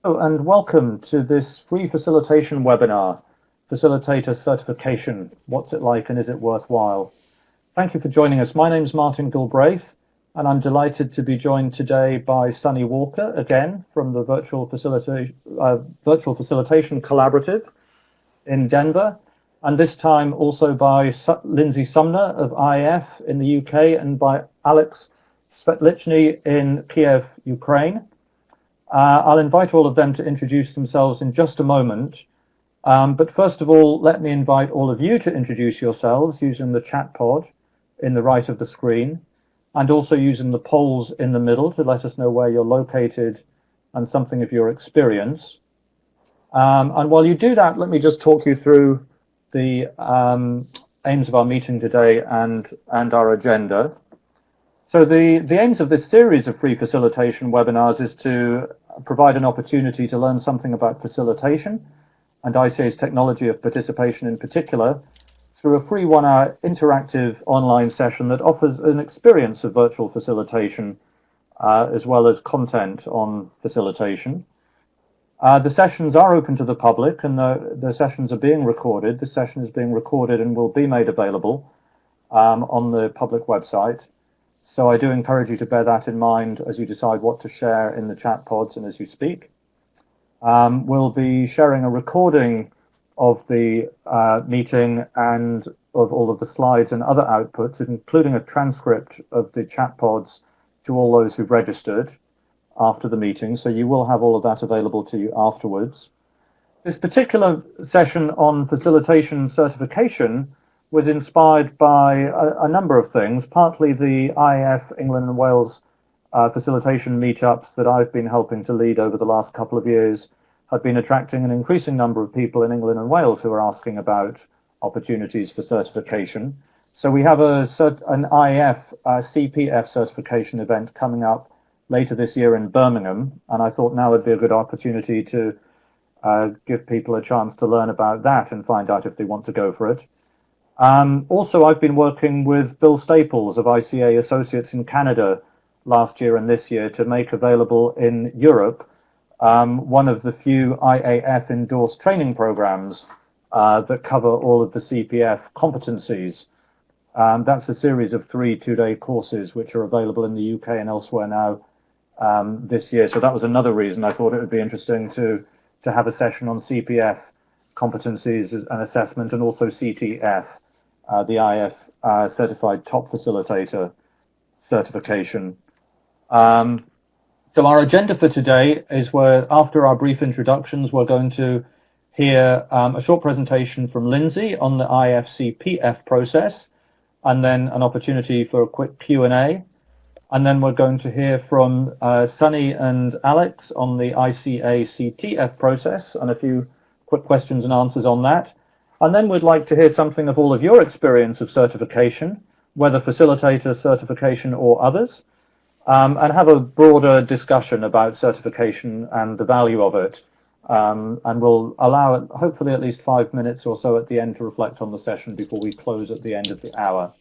And welcome to this free facilitation webinar, Facilitator Certification, What's It Like and Is It Worthwhile? Thank you for joining us. My name is Martin Gilbraith, and I'm delighted to be joined today by Sunny Walker, again, from the Virtual Facilitation Collaborative in Denver, and this time also by Lindsay Sumner of IAF in the UK and by Alexey Svetlichny in Kiev, Ukraine. I'll invite all of them to introduce themselves in just a moment. But first of all, let me invite all of you to introduce yourselves using the chat pod in the right of the screen, and also using the polls in the middle to let us know where you're located and something of your experience. And while you do that, let me just talk you through the aims of our meeting today and our agenda. So the aims of this series of free facilitation webinars is to provide an opportunity to learn something about facilitation and ICA's technology of participation in particular through a free 1-hour interactive online session that offers an experience of virtual facilitation as well as content on facilitation. The sessions are open to the public, and the sessions are being recorded. This session is being recorded and will be made available on the public website. So I do encourage you to bear that in mind as you decide what to share in the chat pods and as you speak. We'll be sharing a recording of the meeting and of all of the slides and other outputs, including a transcript of the chat pods to all those who've registered after the meeting. So you will have all of that available to you afterwards. This particular session on facilitation certification was inspired by a number of things, partly the IAF England and Wales facilitation meetups that I've been helping to lead over the last couple of years have been attracting an increasing number of people in England and Wales who are asking about opportunities for certification. So we have an IAF CPF certification event coming up later this year in Birmingham, and I thought now would be a good opportunity to give people a chance to learn about that and find out if they want to go for it. Also, I've been working with Bill Staples of ICA Associates in Canada last year and this year to make available in Europe one of the few IAF endorsed training programs that cover all of the CPF competencies. That's a series of 3 two-day courses which are available in the UK and elsewhere now this year. So that was another reason I thought it would be interesting to have a session on CPF competencies and assessment, and also CTF, the IAF Certified ToP Facilitator certification. So our agenda for today is where, after our brief introductions, we're going to hear a short presentation from Lindsay on the IAF CPF process, and then an opportunity for a quick Q&A. And then we're going to hear from Sunny and Alex on the ICA CTF process and a few quick questions and answers on that. And then we'd like to hear something of all of your experience of certification, whether facilitator certification or others, and have a broader discussion about certification and the value of it. And we'll allow hopefully at least 5 minutes or so at the end to reflect on the session before we close at the end of the hour.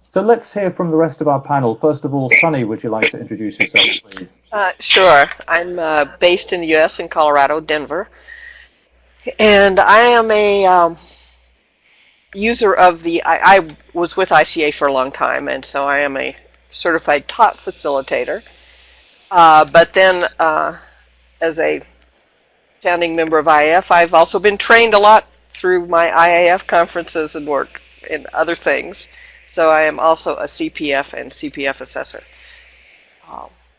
So let's hear from the rest of our panel. First of all, Sunny, would you like to introduce yourself, please? Sure. I'm based in the U.S. in Colorado, Denver. And I am a user of I was with ICA for a long time, and so I am a certified ToP facilitator. But then as a founding member of IAF, I've also been trained a lot through my IAF conferences and work in other things. So I am also a CPF and CPF assessor.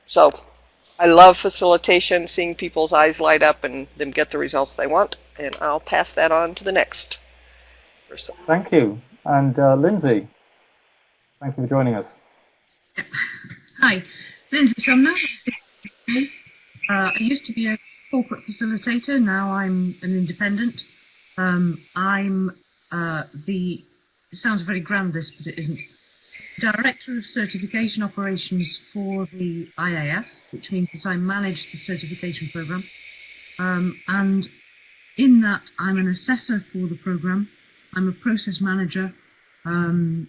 So I love facilitation, seeing people's eyes light up and them get the results they want, and I'll pass that on to the next person. Thank you. And Lindsay, thank you for joining us. Hi, Lindsay Sumner. I used to be a corporate facilitator, now I'm an independent. I'm it sounds very grand, this, but it isn't. Director of Certification Operations for the IAF, which means that I manage the certification program. And in that, I'm an assessor for the program. I'm a process manager, and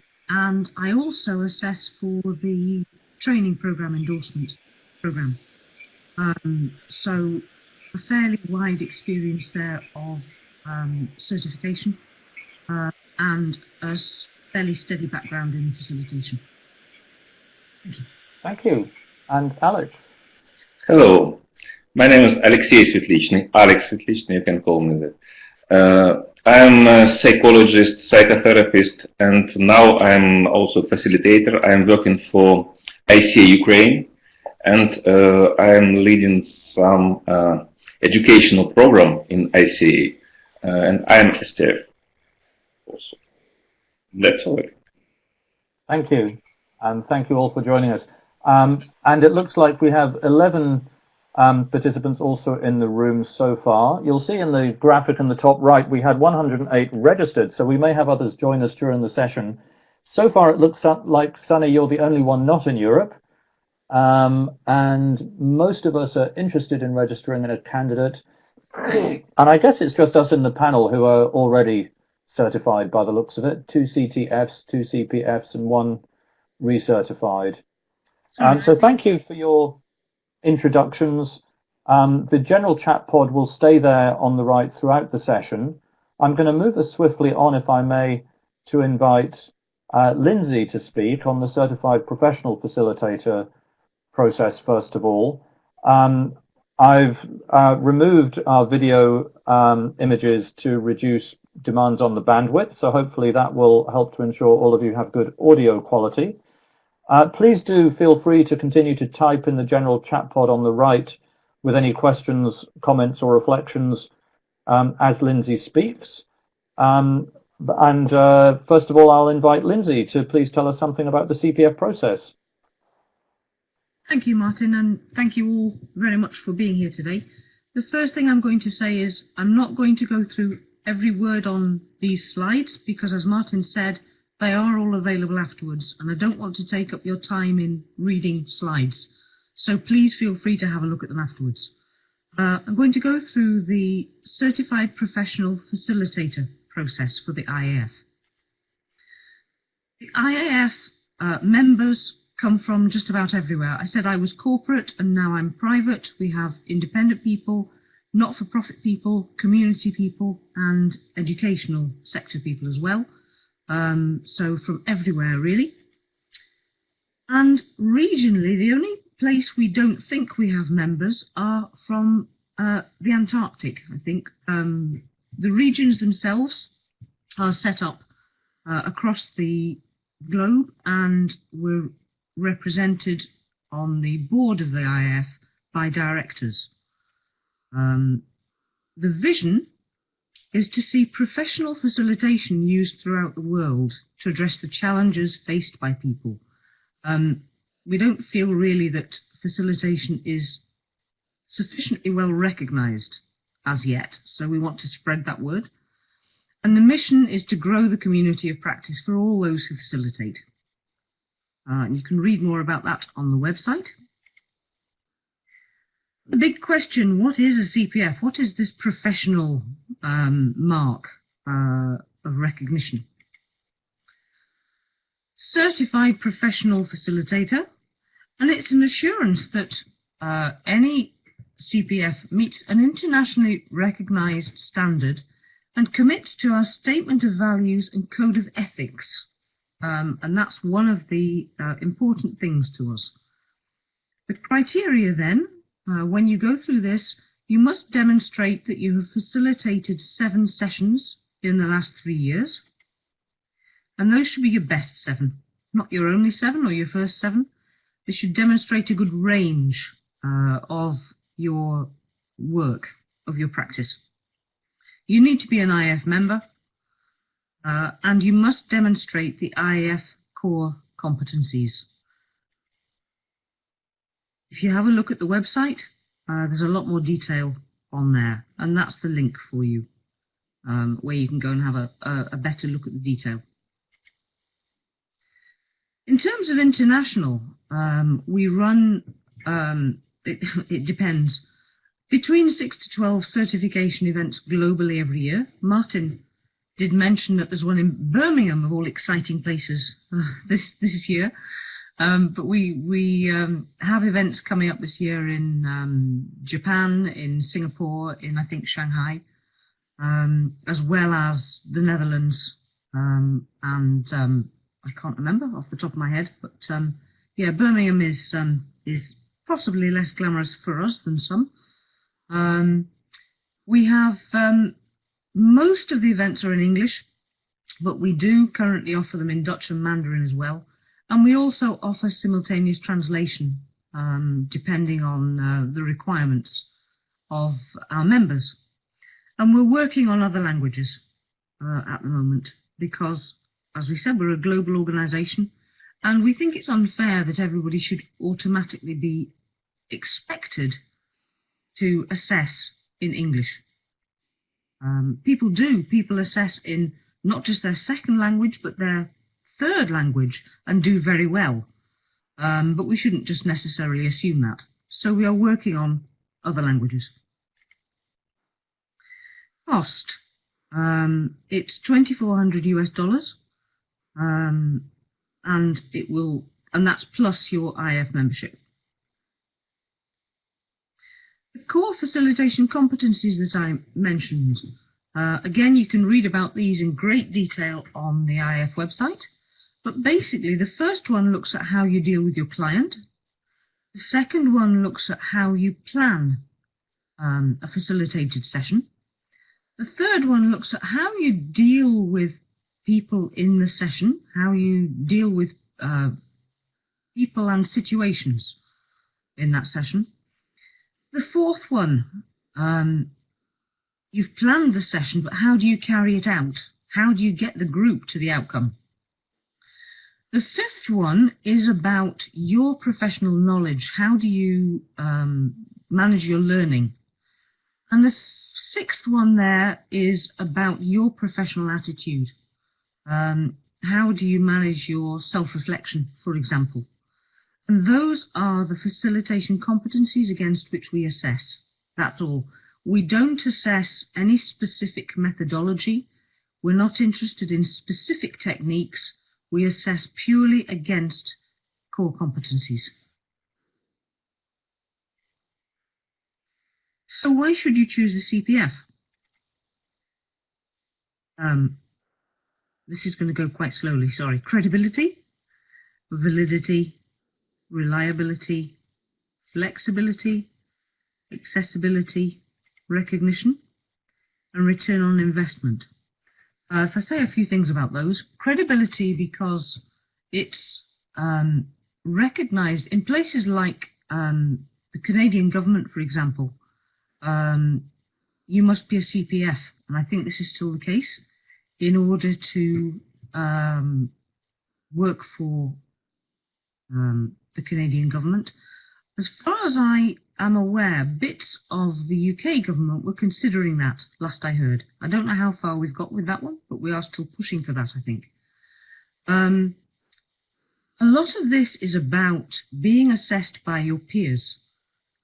I also assess for the training program endorsement program. So a fairly wide experience there of certification and a fairly steady background in facilitation. Thank you. Thank you. And Alex? Hello, my name is Alexey Svetlichny. Alex Svetlichny, you can call me that. I'm a psychologist, psychotherapist, and now I'm also a facilitator. I'm working for ICA Ukraine, and I'm leading some educational program in ICA, and I'm a staff also. That's all. Thank you. And thank you all for joining us. And it looks like we have 11 participants also in the room so far. You'll see in the graphic in the top right, we had 108 registered, so we may have others join us during the session. So far, it looks like, Sunny, you're the only one not in Europe. And most of us are interested in registering a candidate. And I guess it's just us in the panel who are already certified by the looks of it. 2 CTFs, 2 CPFs, and 1 recertified. So thank you for your introductions. The general chat pod will stay there on the right throughout the session. I'm going to move us swiftly on, if I may, to invite Lindsay to speak on the Certified Professional Facilitator process, first of all. I've removed our video images to reduce demands on the bandwidth, so hopefully that will help to ensure all of you have good audio quality. Please do feel free to continue to type in the general chat pod on the right with any questions, comments, or reflections as Lindsay speaks. And first of all, I'll invite Lindsay to please tell us something about the CPF process. Thank you, Martin, and thank you all very much for being here today. The first thing I'm going to say is I'm not going to go through every word on these slides because, as Martin said, they are all available afterwards, and I don't want to take up your time in reading slides. So please feel free to have a look at them afterwards. I'm going to go through the Certified Professional Facilitator process for the IAF. The IAF members come from just about everywhere. I said I was corporate and now I'm private. We have independent people, not-for-profit people, community people, and educational sector people as well. So from everywhere, really. And regionally, the only place we don't think we have members are from the Antarctic, I think. The regions themselves are set up across the globe, and we're represented on the board of the IAF by directors. The vision is to see professional facilitation used throughout the world to address the challenges faced by people. We don't feel really that facilitation is sufficiently well recognized as yet, so we want to spread that word. And the mission is to grow the community of practice for all those who facilitate. And you can read more about that on the website. The big question, what is a CPF? What is this professional mark of recognition? Certified Professional Facilitator, and it's an assurance that any CPF meets an internationally recognized standard and commits to our statement of values and code of ethics. And that's one of the important things to us. The criteria then, when you go through this, you must demonstrate that you have facilitated 7 sessions in the last 3 years. And those should be your best 7, not your only 7 or your first 7. They should demonstrate a good range of your work, of your practice. You need to be an IAF member, and you must demonstrate the IAF core competencies. If you have a look at the website, there's a lot more detail on there, and that's the link for you, where you can go and have a better look at the detail. In terms of international, we run, it depends, between 6 to 12 certification events globally every year. Martin did mention that there's one in Birmingham, of all exciting places, this year. But we have events coming up this year in Japan, in Singapore, in I think Shanghai, as well as the Netherlands, and I can't remember off the top of my head, but yeah, Birmingham is possibly less glamorous for us than some. We have most of the events are in English, but we do currently offer them in Dutch and Mandarin as well. And we also offer simultaneous translation, depending on the requirements of our members. And we're working on other languages at the moment because, as we said, we're a global organisation, and we think it's unfair that everybody should automatically be expected to assess in English. People assess in not just their second language, but their third language, and do very well. But we shouldn't just necessarily assume that. So we are working on other languages. Cost. It's $2,400 US, and that's plus your IAF membership. The core facilitation competencies that I mentioned, again, you can read about these in great detail on the IAF website. But basically, the first one looks at how you deal with your client. The second one looks at how you plan a facilitated session. The third one looks at how you deal with people in the session, how you deal with people and situations in that session. The fourth one, you've planned the session, but how do you carry it out? How do you get the group to the outcome? The fifth one is about your professional knowledge. How do you manage your learning? And the sixth one there is about your professional attitude. How do you manage your self-reflection, for example? And those are the facilitation competencies against which we assess. That's all. We don't assess any specific methodology. We're not interested in specific techniques. We assess purely against core competencies. So why should you choose the CPF? This is going to go quite slowly, sorry. Credibility, validity, reliability, flexibility, accessibility, recognition, and return on investment. If I say a few things about those, credibility because it's recognised in places like the Canadian government, for example. You must be a CPF, and I think this is still the case, in order to work for the Canadian government. As far as I am aware, bits of the UK government were considering that, last I heard. I don't know how far we've got with that one, but we are still pushing for that, I think. A lot of this is about being assessed by your peers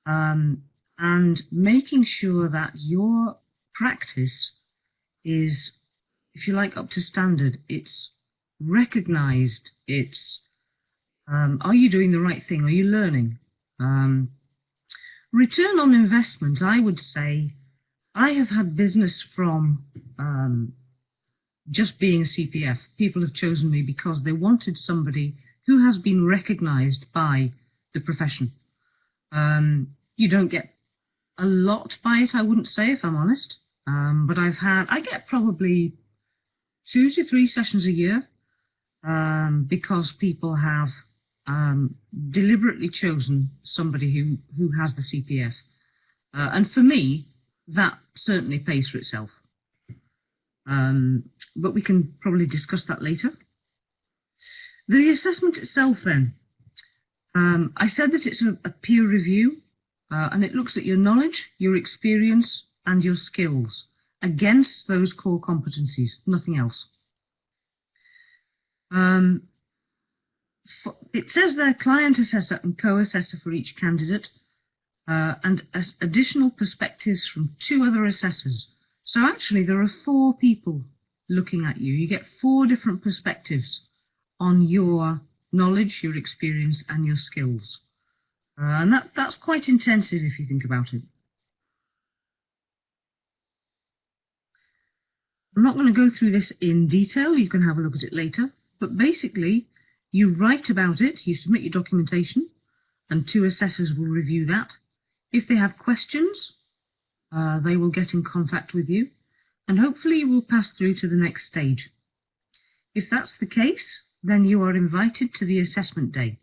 and making sure that your practice is, if you like, up to standard. It's recognised. It's, are you doing the right thing? Are you learning? Return on investment, I would say, I have had business from just being a CPF. People have chosen me because they wanted somebody who has been recognised by the profession. You don't get a lot by it, I wouldn't say, if I'm honest. But I get probably 2 to 3 sessions a year because people have deliberately chosen somebody who has the CPF. And for me, that certainly pays for itself. But we can probably discuss that later. The assessment itself then, I said that it's a peer review, and it looks at your knowledge, your experience, and your skills against those core competencies, nothing else. It says there client assessor and co-assessor for each candidate, and additional perspectives from 2 other assessors. So actually there are 4 people looking at you. You get 4 different perspectives on your knowledge, your experience, and your skills. And that's quite intensive if you think about it. I'm not going to go through this in detail. You can have a look at it later. But basically, you write about it, you submit your documentation, and 2 assessors will review that. If they have questions, they will get in contact with you, and hopefully you will pass through to the next stage. If that's the case, then you are invited to the assessment day.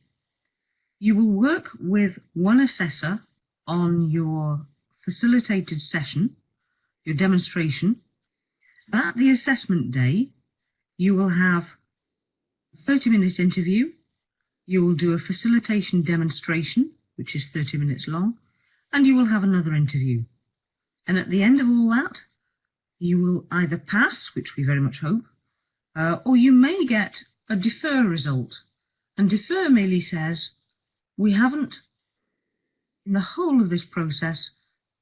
You will work with 1 assessor on your facilitated session, your demonstration. At the assessment day, you will have a 30-minute interview. You will do a facilitation demonstration, which is 30 minutes long, and you will have another interview. And at the end of all that, you will either pass, which we very much hope, or you may get a defer result. And defer merely says, we haven't, in the whole of this process,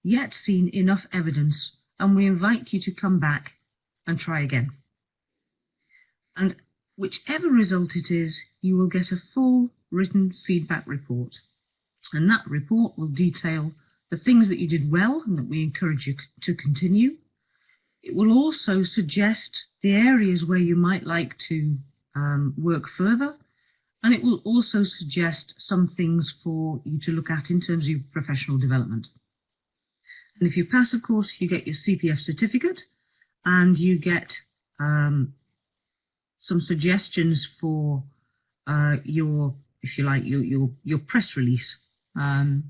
yet seen enough evidence, and we invite you to come back and try again. And whichever result it is, you will get a full written feedback report. And that report will detail the things that you did well and that we encourage you to continue. It will also suggest the areas where you might like to work further. And it will also suggest some things for you to look at in terms of your professional development. And if you pass, of course, you get your CPF certificate, and you get some suggestions for your, if you like, your press release, and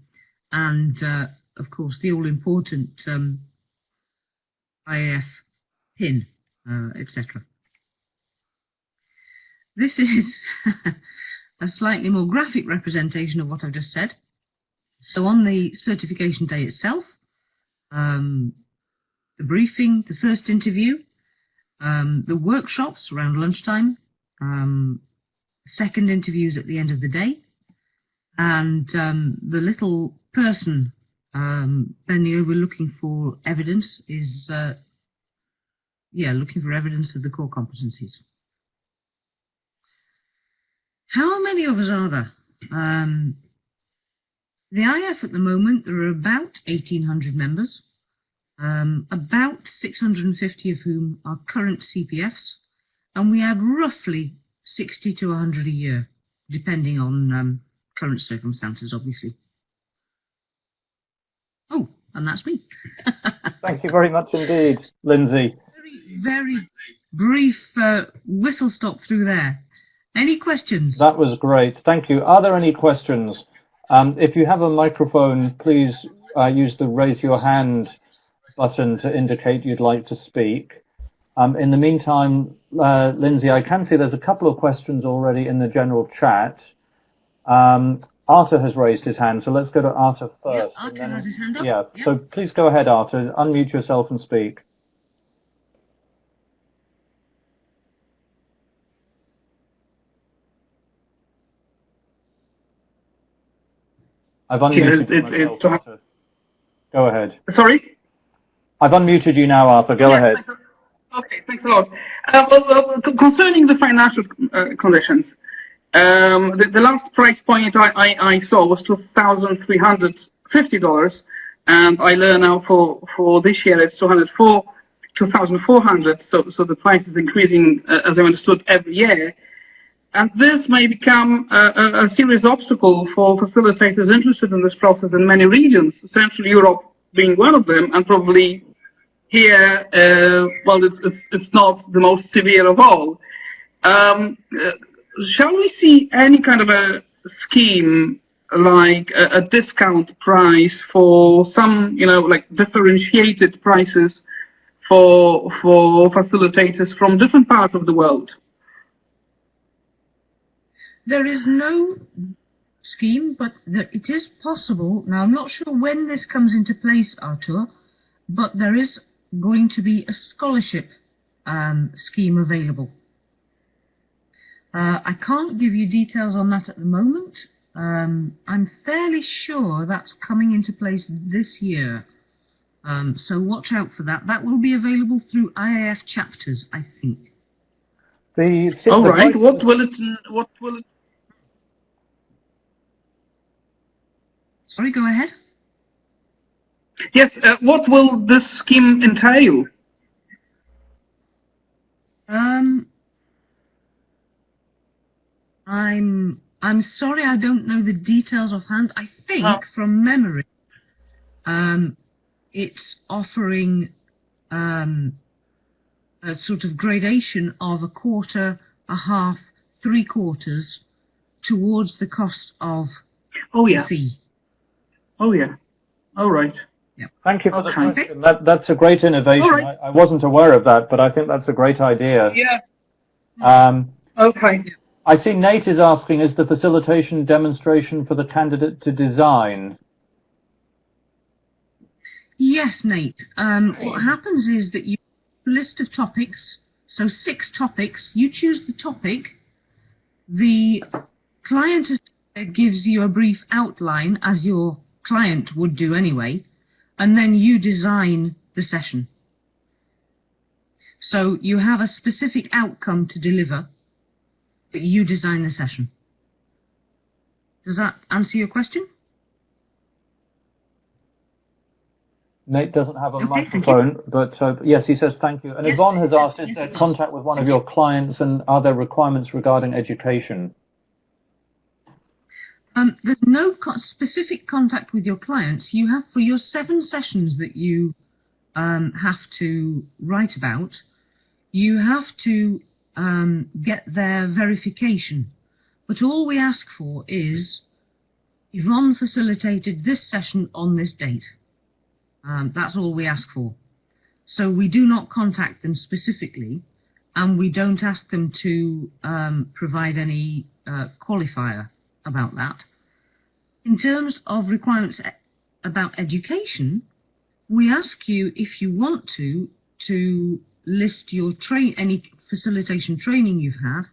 of course the all-important IAF pin, etc. This is a slightly more graphic representation of what I've just said. So on the certification day itself, the briefing, the first interview, the workshops around lunchtime, second interviews at the end of the day, and the little person bending over looking for evidence is, looking for evidence of the core competencies. How many of us are there? The IAF at the moment, there are about 1,800 members. About 650 of whom are current CPFs, and we add roughly 60 to 100 a year, depending on current circumstances, obviously. Oh, and that's me. Thank you very much indeed, Lindsay. Very brief whistle stop through there. Any questions? That was great. Thank you. Are there any questions? If you have a microphone, please use the raise your hand button to indicate you'd like to speak. In the meantime, Lindsay, I can see there's a couple of questions already in the general chat. Arthur has raised his hand, so let's go to Arthur first. Yeah, Arthur has his hand up. Yeah, so please go ahead, Arthur. Unmute yourself and speak. I've unmuted myself, Arthur. Go ahead. Sorry? I've unmuted you now, Arthur. Go ahead. Okay, thanks a lot. Concerning the financial conditions, the last price point I saw was $2,350, and I learn now for this year it's $2,400. So the price is increasing, as I understood, every year. And this may become a serious obstacle for facilitators interested in this process in many regions, Central Europe being one of them, and probably here, well, it's not the most severe of all. Shall we see any kind of a scheme like a discount price for some, like differentiated prices for facilitators from different parts of the world? There is no scheme, but it is possible. Now, I'm not sure when this comes into place, Artur, but there is going to be a scholarship scheme available. I can't give you details on that at the moment. I'm fairly sure that's coming into place this year. So watch out for that. That will be available through IAF chapters, I think. All right. What will it Sorry, go ahead. Yes, what will this scheme entail? I'm sorry, I don't know the details offhand. I think from memory, it's offering a sort of gradation of a quarter, a half, 3/4 towards the cost of the fee. Oh yeah. All right. Thank you for the question. That's a great innovation. Right. I wasn't aware of that, but I think that's a great idea. Yeah. Okay. I see Nate is asking, is the facilitation demonstration for the candidate to design? Yes, Nate. What happens is that you have a list of topics, so 6 topics. You choose the topic. The client gives you a brief outline, as your client would do anyway, and then you design the session. So you have a specific outcome to deliver, but you design the session. Does that answer your question? Nate doesn't have a microphone, but yes, he says thank you. And yes, Yvonne has asked, is there contact with one of your clients, and are there requirements regarding education? There's no specific contact with your clients. You have, for your 7 sessions that you have to write about, you have to get their verification. But all we ask for is, Yvonne facilitated this session on this date. That's all we ask for. So we do not contact them specifically, and we don't ask them to provide any qualifier about that. In terms of requirements about education, we ask you, if you want to list your any facilitation training you've had,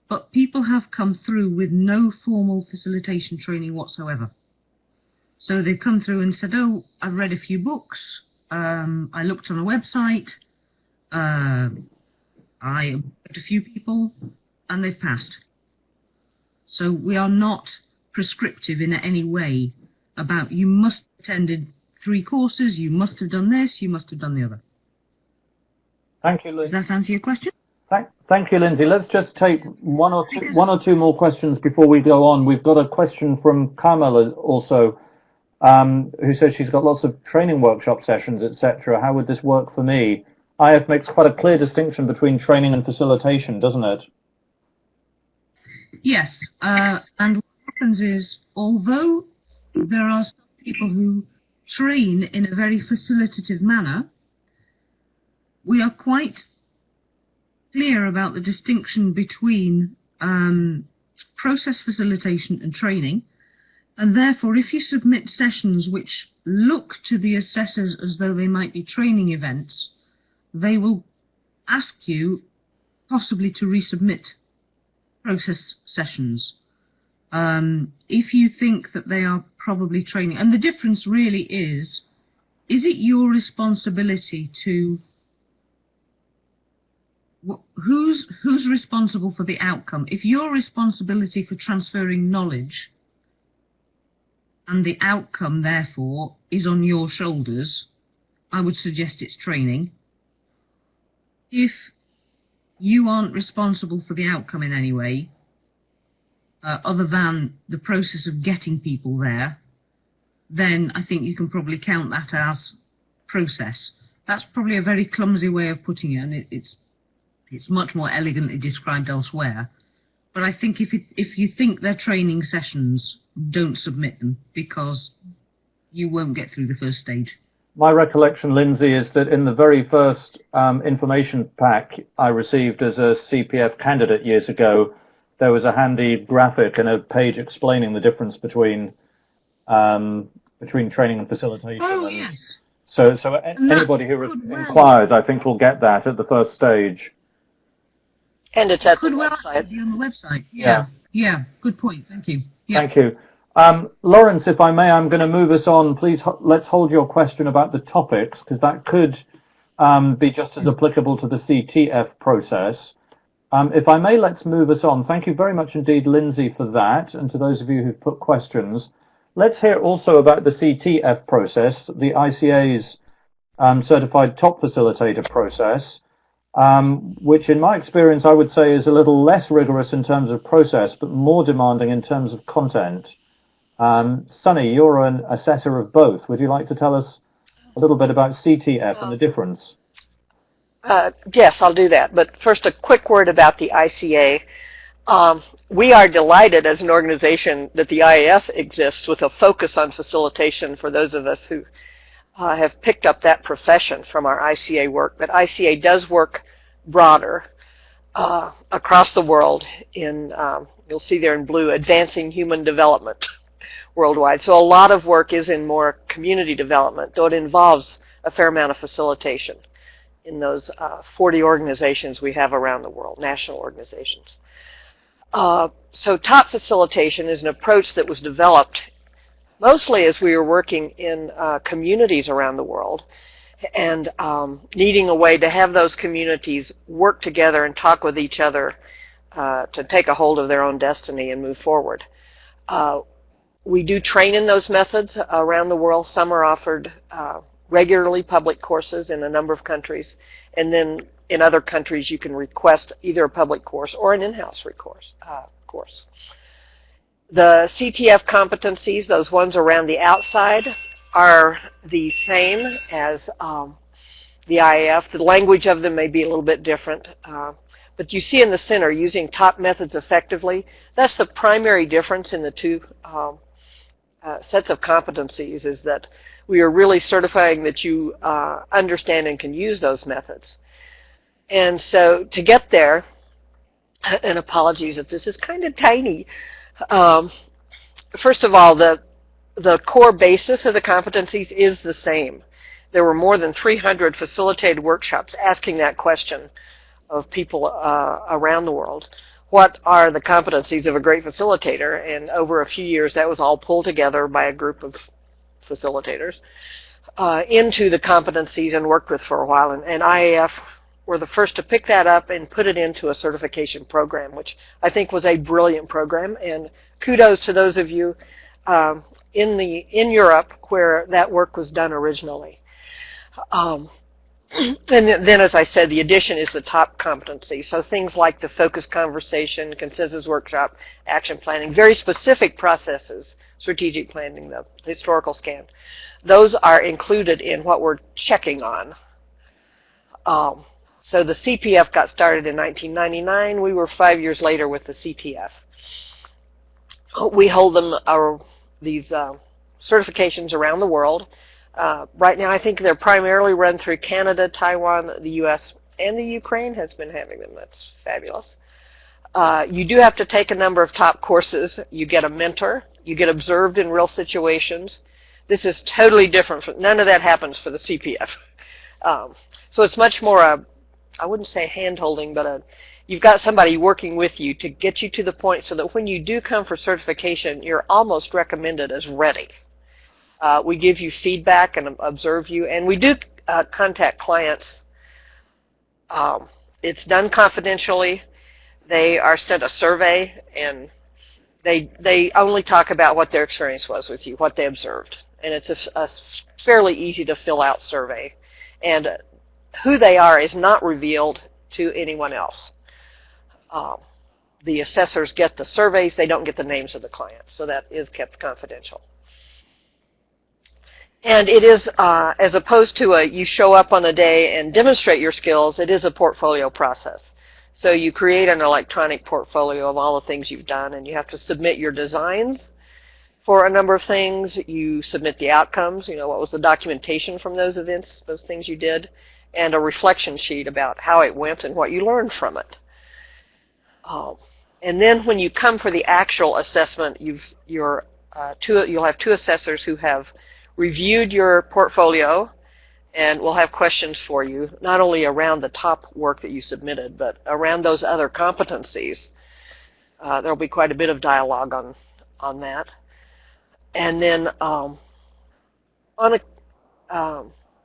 but people have come through with no formal facilitation training whatsoever. So they've come through and said, oh, I've read a few books, I looked on a website, I met a few people, and they've passed. So we are not prescriptive in any way about you must have attended 3 courses, you must have done this, you must have done the other. Thank you, Lindsay. Does that answer your question? Thank you, Lindsay. Let's just take one or two more questions before we go on. We've got a question from Carmela also, who says she's got lots of training workshop sessions, etc. How would this work for me? IAF makes quite a clear distinction between training and facilitation, doesn't it? Yes, and what happens is, although there are some people who train in a very facilitative manner, we are quite clear about the distinction between process facilitation and training, and therefore if you submit sessions which look to the assessors as though they might be training events, they will ask you possibly to resubmit process sessions if you think that they are probably training. And the difference really is it your responsibility to who's responsible for the outcome? If your responsibility for transferring knowledge and the outcome therefore is on your shoulders, I would suggest it's training. If you aren't responsible for the outcome in any way, other than the process of getting people there, then I think you can probably count that as process. That's probably a very clumsy way of putting it, and it's much more elegantly described elsewhere. But I think if you think they're training sessions, don't submit them, because you won't get through the first stage. My recollection, Lindsay, is that in the very first information pack I received as a CPF candidate years ago, there was a handy graphic and a page explaining the difference between training and facilitation. Oh, yes. So anybody who inquires, I think, will get that at the first stage. And it's at the website. Be on the website. Yeah. Good point. Thank you. Yeah. Thank you. Lawrence, if I may, I'm going to move us on. Please, let's hold your question about the topics, because that could be just as applicable to the CTF process. If I may, let's move us on. Thank you very much indeed, Lindsay, for that, and to those of you who've put questions. let's hear also about the CTF process, the ICA's Certified ToP Facilitator process, which in my experience I would say is a little less rigorous in terms of process, but more demanding in terms of content. Sunny, you're an assessor of both. Would you like to tell us a little bit about CTF and the difference? Yes, I'll do that. But first, a quick word about the ICA. We are delighted as an organization that the IAF exists with a focus on facilitation for those of us who have picked up that profession from our ICA work. But ICA does work broader across the world in, you'll see there in blue, advancing human development worldwide. So a lot of work is in more community development, though it involves a fair amount of facilitation in those 40 organizations we have around the world, national organizations. So ToP facilitation is an approach that was developed mostly as we were working in communities around the world and needing a way to have those communities work together and talk with each other to take a hold of their own destiny and move forward. We do train in those methods around the world. Some are offered regularly, public courses in a number of countries, and then in other countries you can request either a public course or an in-house course. The CTF competencies, those ones around the outside, are the same as the IAF. The language of them may be a little bit different, but you see in the center, using ToP methods effectively, that's the primary difference in the two sets of competencies, is that we are really certifying that you understand and can use those methods. And so to get there, and apologies if this is kind of tiny, first of all, the core basis of the competencies is the same. There were more than 300 facilitated workshops asking that question of people around the world. What are the competencies of a great facilitator? And over a few years, that was all pulled together by a group of facilitators into the competencies and worked with for a while. And IAF were the first to pick that up and put it into a certification program, which I think was a brilliant program. And kudos to those of you in Europe where that work was done originally. And then, as I said, the addition is the ToP competency. So things like the focused conversation, consensus workshop, action planning, very specific processes, strategic planning, the historical scan, those are included in what we're checking on. So the CPF got started in 1999. We were 5 years later with the CTF. We hold them, these certifications around the world. Right now, I think they're primarily run through Canada, Taiwan, the U.S., and the Ukraine has been having them. That's fabulous. You do have to take a number of ToP courses. You get a mentor. You get observed in real situations. This is totally different. None of that happens for the CPF. So it's much more I wouldn't say hand-holding, but you've got somebody working with you to get you to the point so that when you do come for certification, you're almost recommended as ready. We give you feedback and observe you, and we do contact clients. It's done confidentially. They are sent a survey, and they only talk about what their experience was with you, what they observed. And it's a fairly easy to fill out survey. And who they are is not revealed to anyone else. The assessors get the surveys. They don't get the names of the clients, so that is kept confidential. And it is, as opposed to you show up on a day and demonstrate your skills, it is a portfolio process. So you create an electronic portfolio of all the things you've done, and you have to submit your designs for a number of things. You submit the outcomes, what was the documentation from those events, those things you did, and a reflection sheet about how it went and what you learned from it. And then when you come for the actual assessment, you'll have two assessors who have reviewed your portfolio and will have questions for you, not only around the ToP work that you submitted, but around those other competencies. There'll be quite a bit of dialogue on that. And then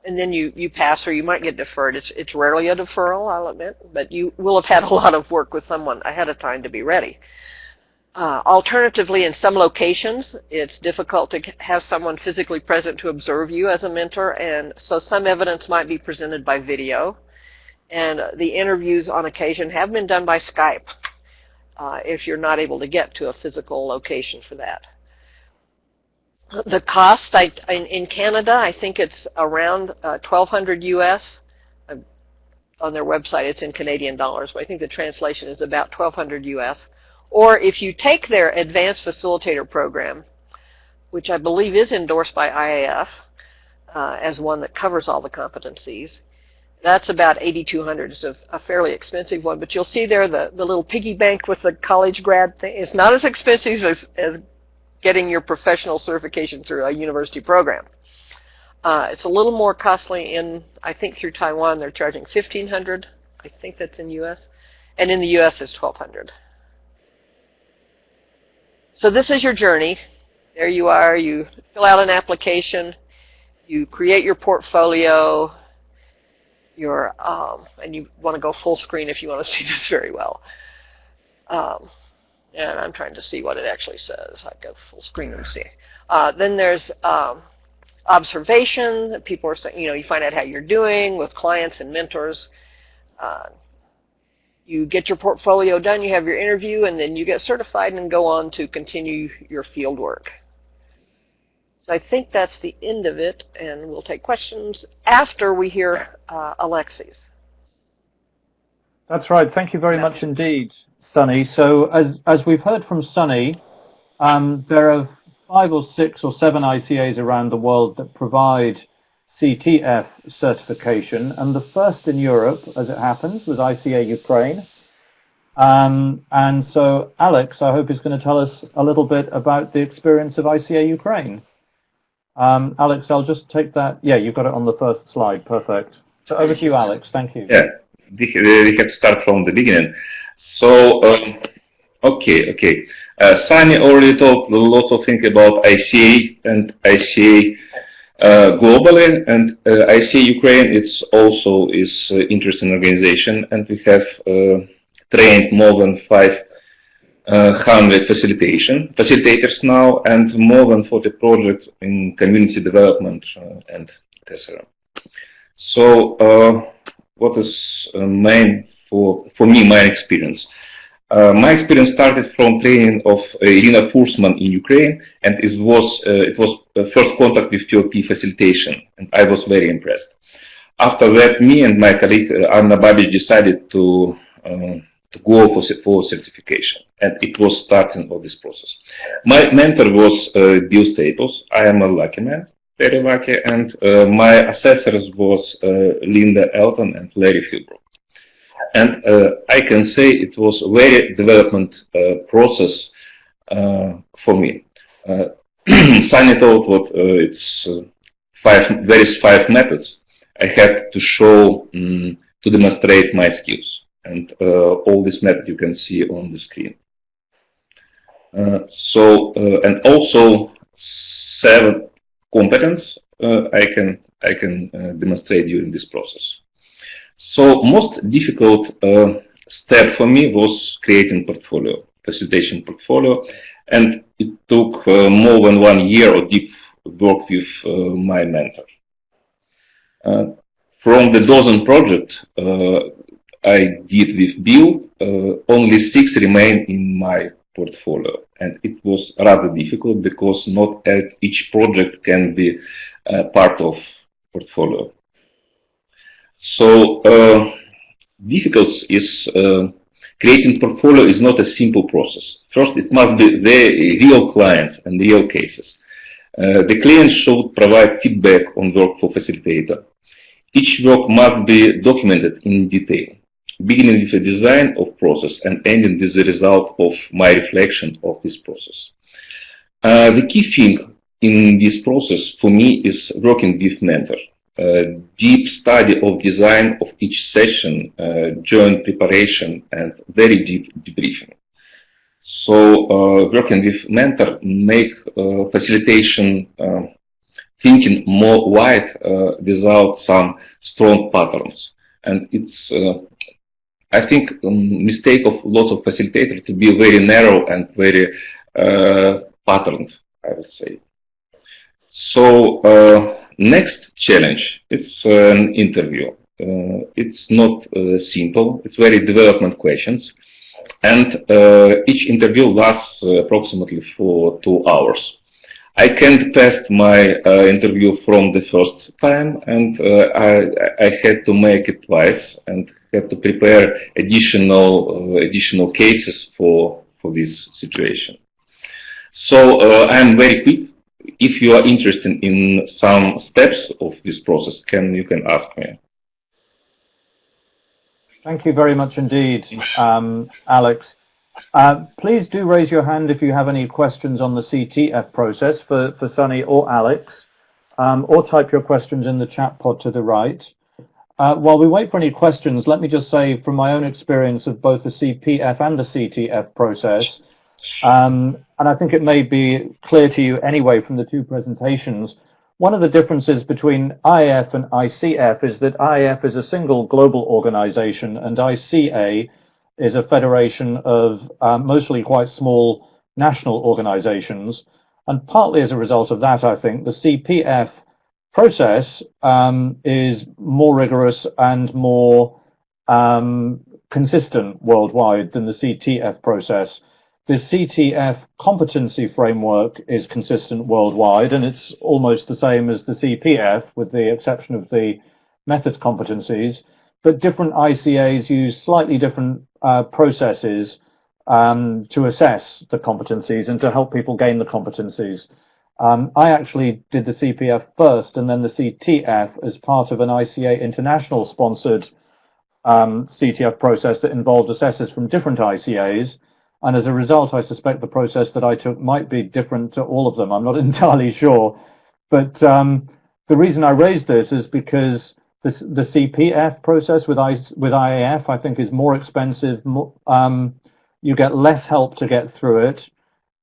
and then you pass, or you might get deferred. It's rarely a deferral, I'll admit, but you will have had a lot of work with someone ahead of time to be ready. Alternatively, in some locations, it's difficult to have someone physically present to observe you as a mentor, and so some evidence might be presented by video. And the interviews on occasion have been done by Skype if you're not able to get to a physical location for that. The cost in Canada, I think it's around $1,200 US. On their website, it's in Canadian dollars, but I think the translation is about $1,200 US. Or if you take their Advanced Facilitator program, which I believe is endorsed by IAF as one that covers all the competencies, that's about $8,200. It's a fairly expensive one, but you'll see there the little piggy bank with the college grad thing. It's not as expensive as getting your professional certification through a university program. It's a little more costly I think through Taiwan they're charging $1,500. I think that's in US. And in the US it's $1,200. So this is your journey. There you are. You fill out an application. You create your portfolio. And you want to go full screen if you want to see this very well. And I'm trying to see what it actually says. I go full screen and see. Then there's observation. People are saying, you find out how you're doing with clients and mentors. You get your portfolio done, you have your interview, and then you get certified and go on to continue your field work. So I think that's the end of it, and we'll take questions after we hear Alexey's. That's right. Thank you very much indeed, Sunny. So as we've heard from Sunny, there are 5 or 6 or 7 ICAs around the world that provide CTF certification, and the first in Europe, as it happens, was ICA Ukraine. And so Alex, I hope, is going to tell us a little bit about the experience of ICA Ukraine. Alex, I'll just take that. Yeah, you've got it on the first slide. Perfect. So over to you, Alex. Thank you. Yeah, we have to start from the beginning. So, okay. Sunny already talked a lot of things about ICA and ICA globally, and ICA Ukraine it's also is interesting organization, and we have trained more than 500 facilitators now, and more than 40 projects in community development and etc. So what is main for me, my experience? My experience started from training of Irina Fursman in Ukraine, and it was first contact with ToP facilitation, and I was very impressed. After that, me and my colleague Anna Babic decided to go for certification, and it was starting of this process. My mentor was Bill Staples. I am a lucky man, very lucky, and my assessors was Linda Elton and Larry Philbrook. And I can say it was a very development process for me. Sunny told what it's there is 5 methods. I had to show to demonstrate my skills, and all this method you can see on the screen. And also 7 competence I can demonstrate during this process. So most difficult step for me was creating portfolio, facilitation portfolio, and it took more than 1 year of deep work with my mentor. From the dozen project I did with Bill, only 6 remain in my portfolio, and it was rather difficult because not each project can be part of portfolio. So difficult is creating portfolio is not a simple process. First, it must be the real clients and real cases. The client should provide feedback on work for facilitator. Each work must be documented in detail, beginning with a design of process and ending with the result of my reflection of this process. The key thing in this process for me is working with mentor. Deep study of design of each session, joint preparation, and very deep debriefing. So working with mentor make facilitation thinking more wide without some strong patterns, and it's I think mistake of lots of facilitators to be very narrow and very patterned, I would say. So next challenge, it's an interview. It's not simple. It's very development questions, and each interview lasts approximately for 2 hours. I can't pass my interview from the first time, and I had to make it twice and had to prepare additional cases for this situation. So I'm very quick. If you are interested in some steps of this process, you can ask me. Thank you very much indeed, Alex. Please do raise your hand if you have any questions on the CTF process for Sunny or Alex, or type your questions in the chat pod to the right. While we wait for any questions, let me just say from my own experience of both the CPF and the CTF process, and I think it may be clear to you anyway from the two presentations, one of the differences between IAF and ICF is that IAF is a single global organization and ICA is a federation of mostly quite small national organizations. And partly as a result of that, I think the CPF process is more rigorous and more consistent worldwide than the CTF process. The CTF competency framework is consistent worldwide, and it's almost the same as the CPF, with the exception of the methods competencies. But different ICAs use slightly different processes to assess the competencies and to help people gain the competencies. I actually did the CPF first and then the CTF as part of an ICA international sponsored CTF process that involved assessors from different ICAs. And as a result, I suspect the process that I took might be different to all of them. I'm not entirely sure. But the reason I raised this is because the CPF process with IAF, I think, is more expensive. You get less help to get through it.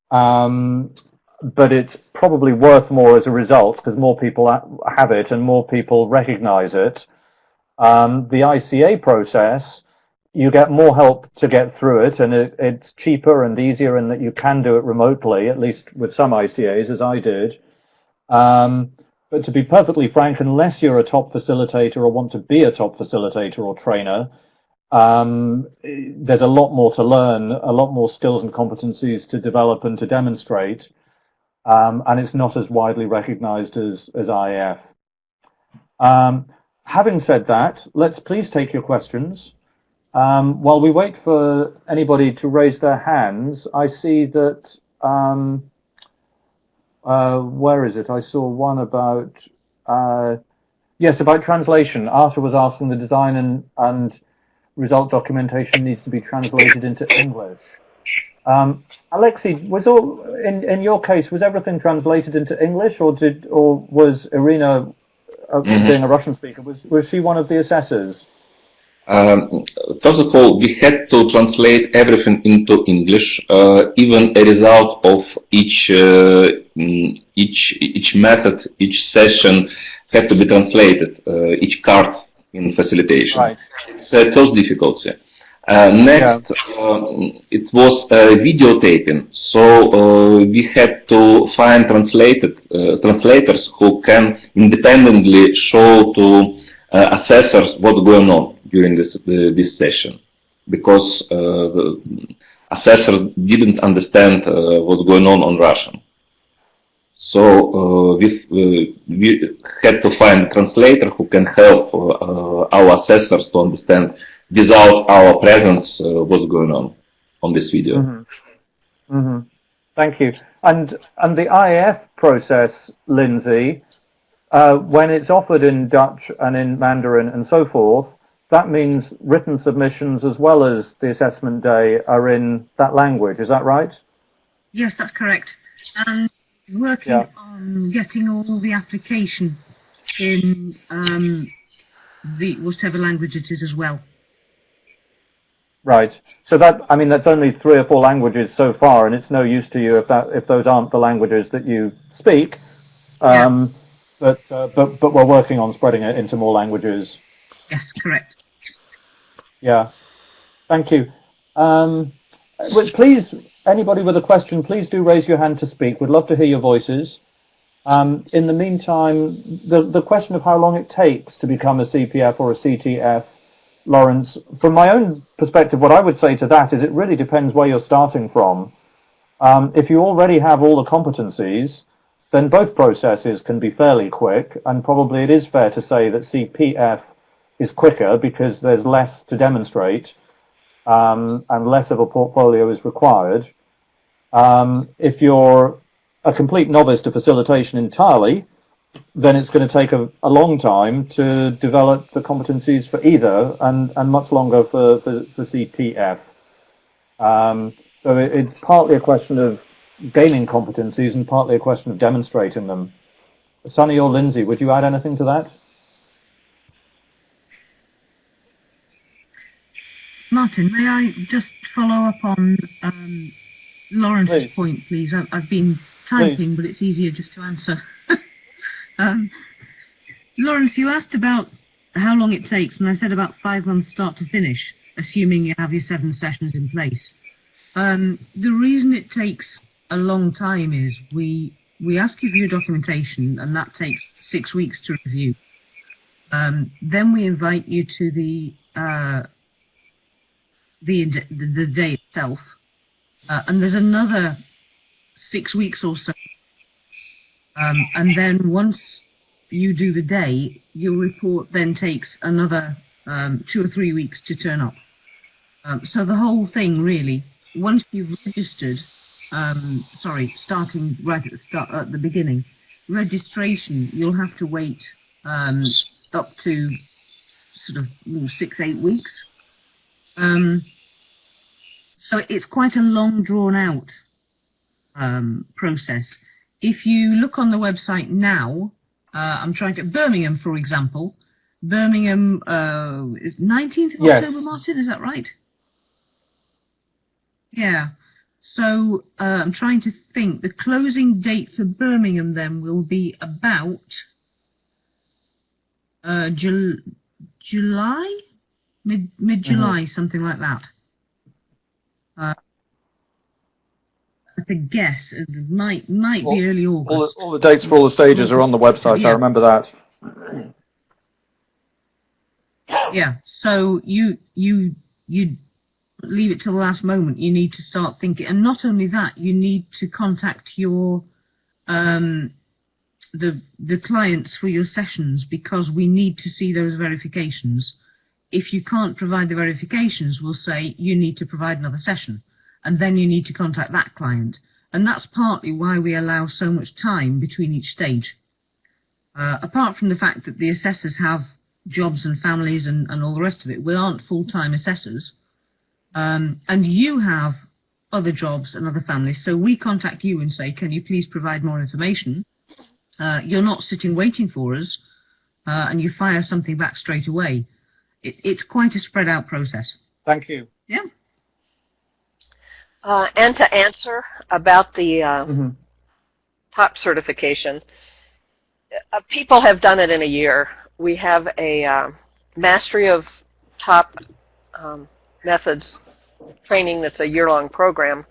But it's probably worth more as a result because more people have it and more people recognize it. The ICA process, you get more help to get through it, and it's cheaper and easier in that you can do it remotely, at least with some ICAs, as I did. But to be perfectly frank, unless you're a top facilitator or want to be a top facilitator or trainer, there's a lot more to learn, a lot more skills and competencies to develop and to demonstrate, and it's not as widely recognized as IAF. Having said that, let's please take your questions. While we wait for anybody to raise their hands, I see that, where is it? I saw one about, yes, about translation. Arthur was asking the design and result documentation needs to be translated into English. Alexey, was all, in your case, was everything translated into English, or was Irina, being a Russian speaker, was she one of the assessors? First of all, we had to translate everything into English. Even a result of each method, each session had to be translated. Each card in facilitation. Right. It's a first difficulty. Next, it was videotaping. So we had to find translators who can independently show to assessors what's going on during this session, because the assessors didn't understand what's going on Russian. So we had to find a translator who can help our assessors to understand without our presence what's going on this video. Mm-hmm. Mm-hmm. Thank you. And the IAF process, Lindsay, when it's offered in Dutch and in Mandarin and so forth, that means written submissions as well as the assessment day are in that language. Is that right? Yes, that's correct. And working on getting all the application in the whatever language it is as well. Right. So that, I mean, that's only 3 or 4 languages so far, and it's no use to you if those aren't the languages that you speak. But we're working on spreading it into more languages. Yes, correct. Yeah. Thank you. Please, anybody with a question, please do raise your hand to speak. We'd love to hear your voices. In the meantime, the question of how long it takes to become a CPF or a CTF, Lawrence, from my own perspective, what I would say to that is it really depends where you're starting from. If you already have all the competencies, then both processes can be fairly quick, and probably it is fair to say that CPF is quicker because there's less to demonstrate and less of a portfolio is required. If you're a complete novice to facilitation entirely, then it's going to take a long time to develop the competencies for either, and much longer for CTF. So it's partly a question of gaining competencies and partly a question of demonstrating them. Sunny or Lindsay, would you add anything to that? Martin, may I just follow up on Lawrence's point, please? I've been typing, but it's easier just to answer. Lawrence, you asked about how long it takes, and I said about 5 months start to finish, assuming you have your 7 sessions in place. The reason it takes a long time is we ask you for your documentation, and that takes 6 weeks to review. Then we invite you to the day itself, and there's another 6 weeks or so. And then once you do the day, your report then takes another 2 or 3 weeks to turn up. So the whole thing really, once you've registered, starting right at the beginning, registration, you'll have to wait up to sort of 6-8 weeks. So it's quite a long, drawn-out process. If you look on the website now, I'm trying to Birmingham, for example. Birmingham is 19th of October, Martin. Is that right? Yeah. So I'm trying to think. The closing date for Birmingham then will be about July, mid-July, something like that. To guess, it might be early August. All the dates for all the stages are on the website. Yeah. I remember that. Yeah. So you leave it till the last moment. You need to start thinking, and not only that, you need to contact your the clients for your sessions, because we need to see those verifications. If you can't provide the verifications, we'll say you need to provide another session. And then you need to contact that client. And that's partly why we allow so much time between each stage. Apart from the fact that the assessors have jobs and families and all the rest of it, we aren't full-time assessors. And you have other jobs and other families. So we contact you and say, can you please provide more information? You're not sitting waiting for us, and you fire something back straight away. It's quite a spread out process. Thank you. Yeah. And to answer about the ToP certification, people have done it in a year. We have a mastery of ToP methods training that's a year-long program,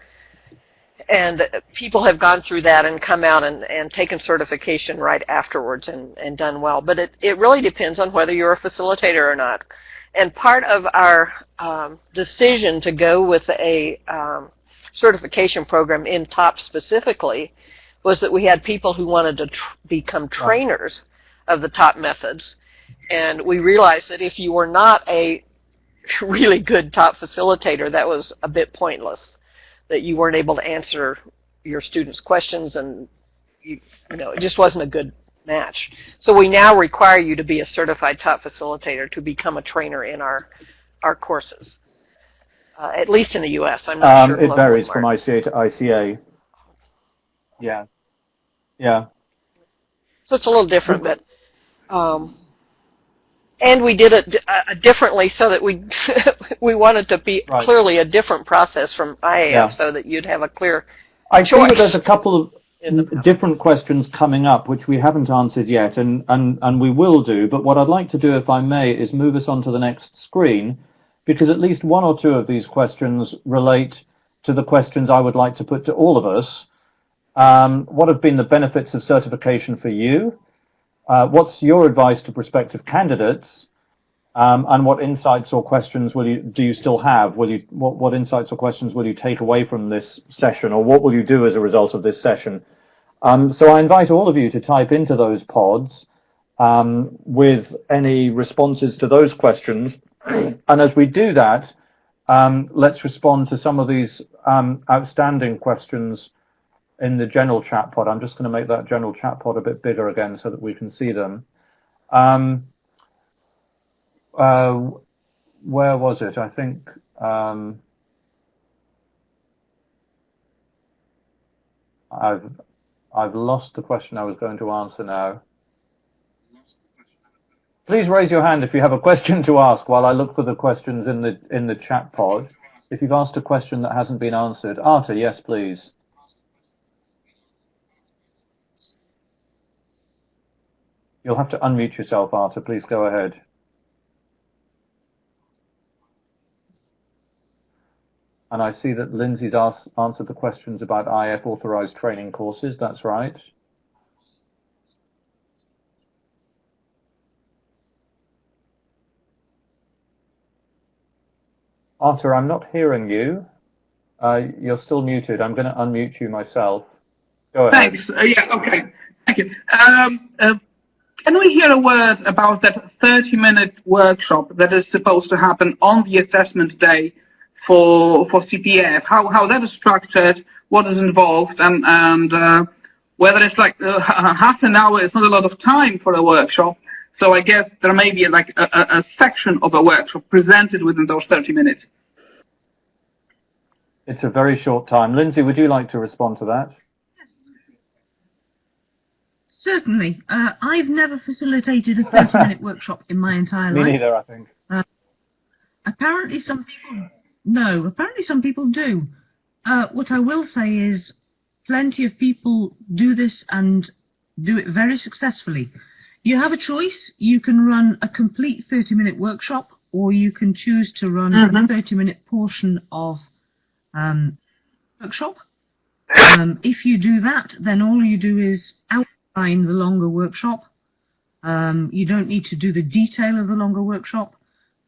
and people have gone through that and come out and taken certification right afterwards and done well. But it really depends on whether you're a facilitator or not. And part of our decision to go with a certification program in ToP specifically was that we had people who wanted to become trainers of the ToP methods, and we realized that if you were not a really good ToP facilitator, that was a bit pointless, that you weren't able to answer your students' questions, and you know, it just wasn't a good match. So we now require you to be a certified ToP facilitator to become a trainer in our courses. At least in the U.S. I'm not sure. It varies from ICA to ICA. Yeah. Yeah. So it's a little different, but and we did it differently so that we we wanted to be clearly a different process from IAF, so that you'd have a clear I see that there's a couple of different questions coming up which we haven't answered yet, and we will do. But what I'd like to do, if I may, is move us on to the next screen, because at least one or two of these questions relate to the questions I would like to put to all of us. What have been the benefits of certification for you? What's your advice to prospective candidates? And what insights or questions do you still have? What insights or questions will you take away from this session, or what will you do as a result of this session? So I invite all of you to type into those pods with any responses to those questions. And as we do that, let's respond to some of these outstanding questions in the general chat pod. I'm just going to make that general chat pod a bit bigger again so that we can see them. Where was it? I think I've lost the question I was going to answer now. Please raise your hand if you have a question to ask while I look for the questions in the chat pod. If you've asked a question that hasn't been answered. Arta, yes, please. You'll have to unmute yourself, Arta. Please go ahead. And I see that Lindsay's answered the questions about IAF authorized training courses. That's right. Arta, I'm not hearing you. You're still muted. I'm going to unmute you myself. Go ahead. Thanks. Yeah, okay. Thank you. Can we hear a word about that 30-minute workshop that is supposed to happen on the assessment day for CPF? How that is structured, what is involved, and whether it's like half an hour is not a lot of time for a workshop. So I guess there may be like a section of a workshop presented within those 30 minutes. It's a very short time. Lindsay, would you like to respond to that? Yes. Certainly. I've never facilitated a 30-minute workshop in my entire life. Me neither, I think. Apparently some people... No, apparently some people do. What I will say is plenty of people do this and do it very successfully. You have a choice. You can run a complete 30-minute workshop, or you can choose to run a 30-minute portion of workshop. If you do that, then all you do is outline the longer workshop. You don't need to do the detail of the longer workshop.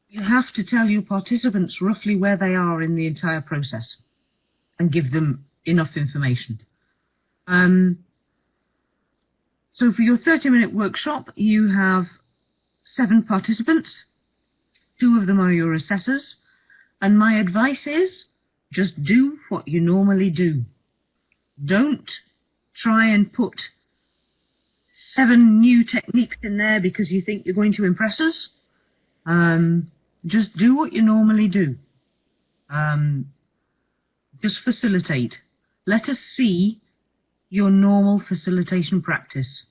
You have to tell your participants roughly where they are in the entire process and give them enough information. So for your 30-minute workshop, you have 7 participants. 2 of them are your assessors. And my advice is just do what you normally do. Don't try and put 7 new techniques in there because you think you're going to impress us. Just do what you normally do. Just facilitate. Let us see your normal facilitation practice,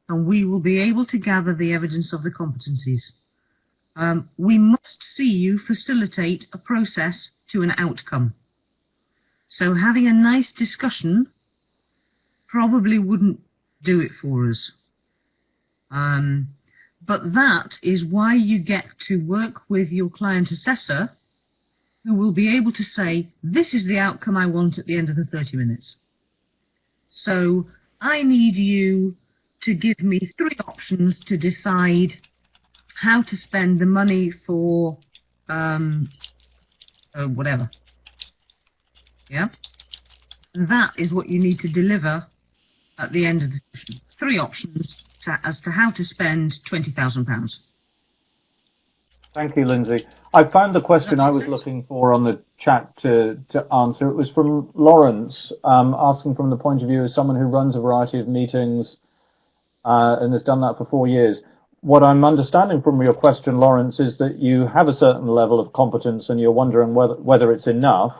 and we will be able to gather the evidence of the competencies. We must see you facilitate a process to an outcome. So having a nice discussion probably wouldn't do it for us. But that is why you get to work with your client assessor, who will be able to say, this is the outcome I want at the end of the 30 minutes. So I need you to give me 3 options to decide how to spend the money for whatever. Yeah? That is what you need to deliver at the end of the session. 3 options as to how to spend £20,000. Thank you, Lindsay. I found the question I was looking for on the chat to answer. It was from Lawrence, asking from the point of view of someone who runs a variety of meetings and has done that for 4 years. What I'm understanding from your question, Lawrence, is that you have a certain level of competence and you're wondering whether it's enough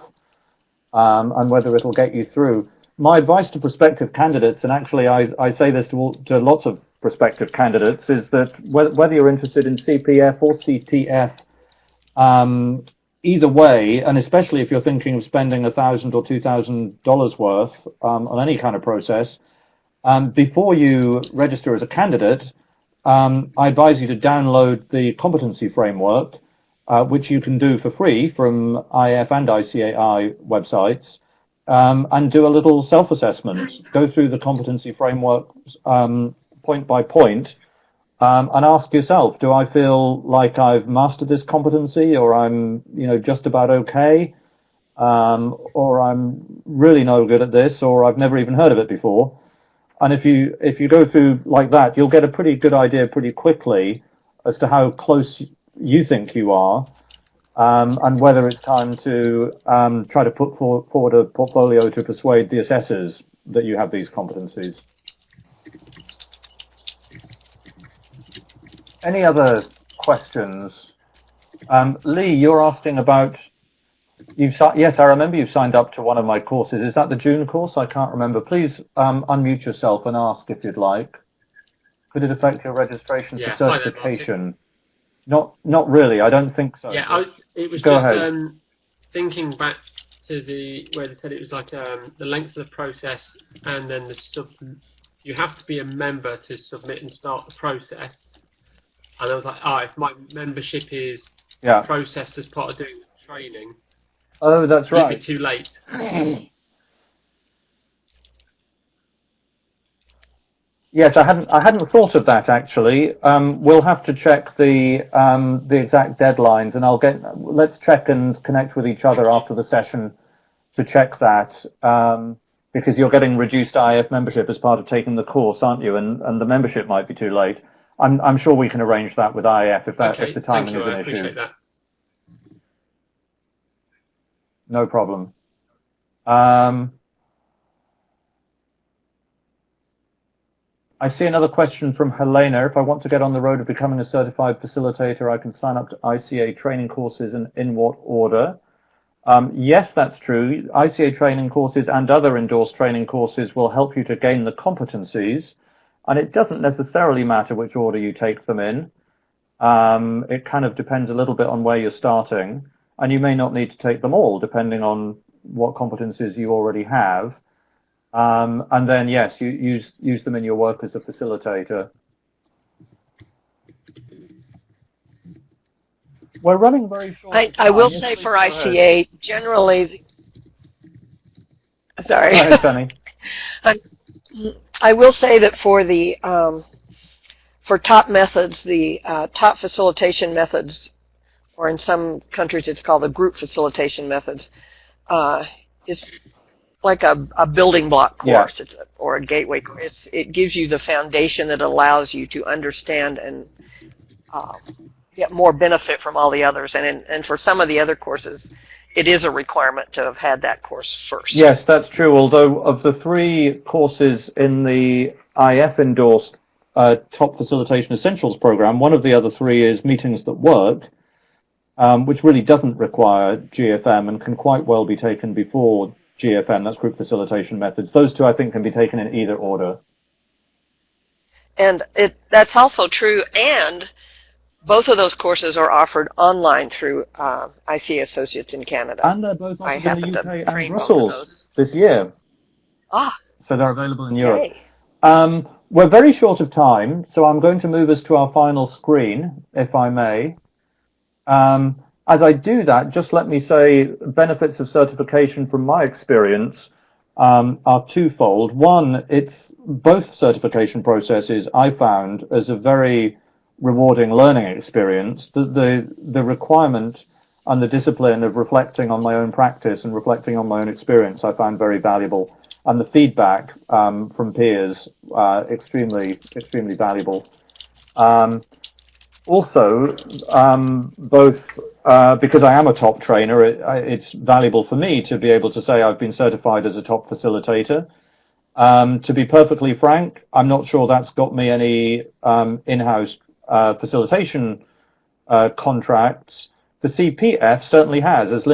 and whether it'll get you through. My advice to prospective candidates, and actually I say this to lots of prospective candidates, is that whether you're interested in CPF or CTF, either way, and especially if you're thinking of spending $1,000 or $2,000 worth on any kind of process, before you register as a candidate, I advise you to download the competency framework which you can do for free from IAF and ICAI websites, and do a little self-assessment, go through the competency framework point by point, and ask yourself, do I feel like I've mastered this competency, or I'm, just about okay, or I'm really no good at this, or I've never even heard of it before. And if you go through like that, you'll get a pretty good idea pretty quickly as to how close you think you are, and whether it's time to try to put forward a portfolio to persuade the assessors that you have these competencies. Any other questions? Lee, you're asking about, yes, I remember you've signed up to one of my courses. Is that the June course? I can't remember. Please unmute yourself and ask if you'd like. Could it affect your registration for certification? Not really. I don't think so. Yeah, it was Go just ahead. Thinking back to where they said it was like the length of the process, and then you have to be a member to submit and start the process. And I was like, if my membership is processed as part of doing the training, oh, that's right. It'd be too late. Yes, I hadn't thought of that actually. We'll have to check the exact deadlines, and let's check and connect with each other after the session to check that, because you're getting reduced IAF membership as part of taking the course, aren't you? And the membership might be too late. I'm sure we can arrange that with IAF if the timing is an issue. I appreciate that. No problem. I see another question from Helena. If I want to get on the road of becoming a certified facilitator, I can sign up to ICA training courses, and in what order? Yes, that's true. ICA training courses and other endorsed training courses will help you to gain the competencies, and it doesn't necessarily matter which order you take them in. It kind of depends a little bit on where you're starting, and you may not need to take them all depending on what competencies you already have. And then, yes, you use them in your work as a facilitator. We're running very short. I will say for ICA, generally, sorry. Go ahead, Sunny. I will say that for the for ToP methods, the ToP facilitation methods, or in some countries it's called the group facilitation methods, is like a building block course, or a gateway course. It gives you the foundation that allows you to understand and get more benefit from all the others. And for some of the other courses, it is a requirement to have had that course first. Yes, that's true. Although of the 3 courses in the IF endorsed ToP Facilitation Essentials program, one of the other 3 is Meetings That Work, which really doesn't require GFM and can quite well be taken before GFM, that's group facilitation methods. Those 2, I think, can be taken in either order. And that's also true, and both of those courses are offered online through ICA Associates in Canada. And they're both offered in the UK and Brussels this year. So they're available in Europe. We're very short of time, so I'm going to move us to our final screen, if I may. As I do that, just let me say benefits of certification from my experience are twofold. One, it's both certification processes I found as a very rewarding learning experience. The requirement and the discipline of reflecting on my own practice and reflecting on my own experience I found very valuable. And the feedback from peers, extremely valuable. Also, both because I am a ToP trainer, it's valuable for me to be able to say I've been certified as a ToP facilitator. To be perfectly frank, I'm not sure that's got me any in-house facilitation contracts. The CPF certainly has, as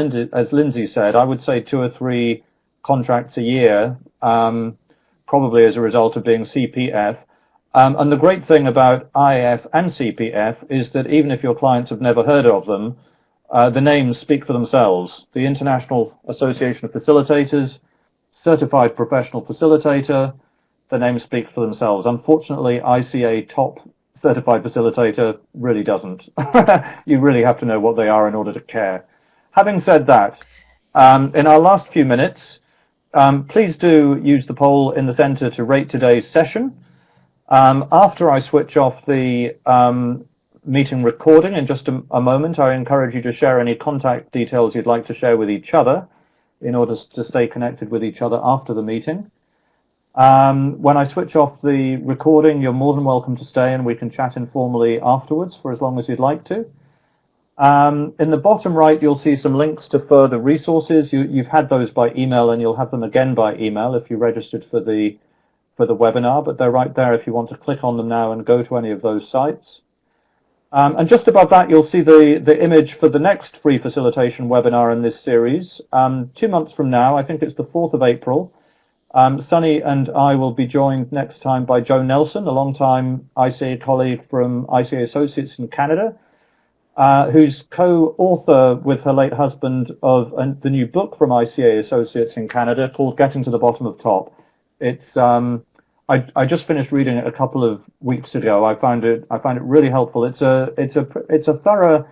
Lindsay said, I would say 2 or 3 contracts a year, probably as a result of being CPF. And the great thing about IAF and CPF is that even if your clients have never heard of them, the names speak for themselves. The International Association of Facilitators, Certified Professional Facilitator, the names speak for themselves. Unfortunately, ICA ToP Certified Facilitator really doesn't. You really have to know what they are in order to care. Having said that, in our last few minutes, please do use the poll in the center to rate today's session. After I switch off the meeting recording in just a moment, I encourage you to share any contact details you'd like to share with each other in order to stay connected with each other after the meeting. When I switch off the recording, you're more than welcome to stay and we can chat informally afterwards for as long as you'd like to. In the bottom right, you'll see some links to further resources. You've had those by email and you'll have them again by email if you registered for the webinar, but they're right there if you want to click on them now and go to any of those sites. And just above that, you'll see the image for the next free facilitation webinar in this series. 2 months from now, I think it's the 4th of April, Sunny and I will be joined next time by Jo Nelson, a long-time ICA colleague from ICA Associates in Canada, who's co-author with her late husband of the new book from ICA Associates in Canada called Getting to the Bottom of ToP. It's I just finished reading it a couple of weeks ago. I found it really helpful. It's a thorough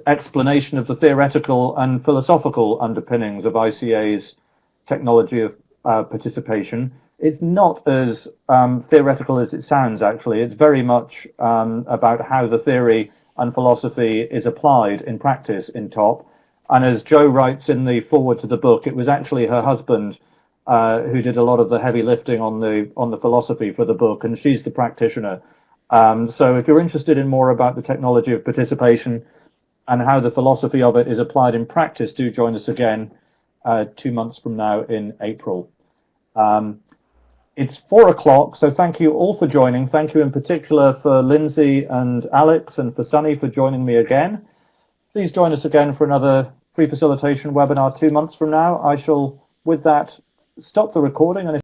explanation of the theoretical and philosophical underpinnings of ICA's technology of participation. It's not as theoretical as it sounds, actually. It's very much about how the theory and philosophy is applied in practice in ToP. And as Jo writes in the foreword to the book, it was actually her husband who did a lot of the heavy lifting on the philosophy for the book, and she's the practitioner. So if you're interested in more about the technology of participation and how the philosophy of it is applied in practice, do join us again 2 months from now in April. It's 4 o'clock, so thank you all for joining. Thank you in particular for Lindsay and Alex and for Sunny for joining me again. Please join us again for another free facilitation webinar 2 months from now. I shall, with that, stop the recording. And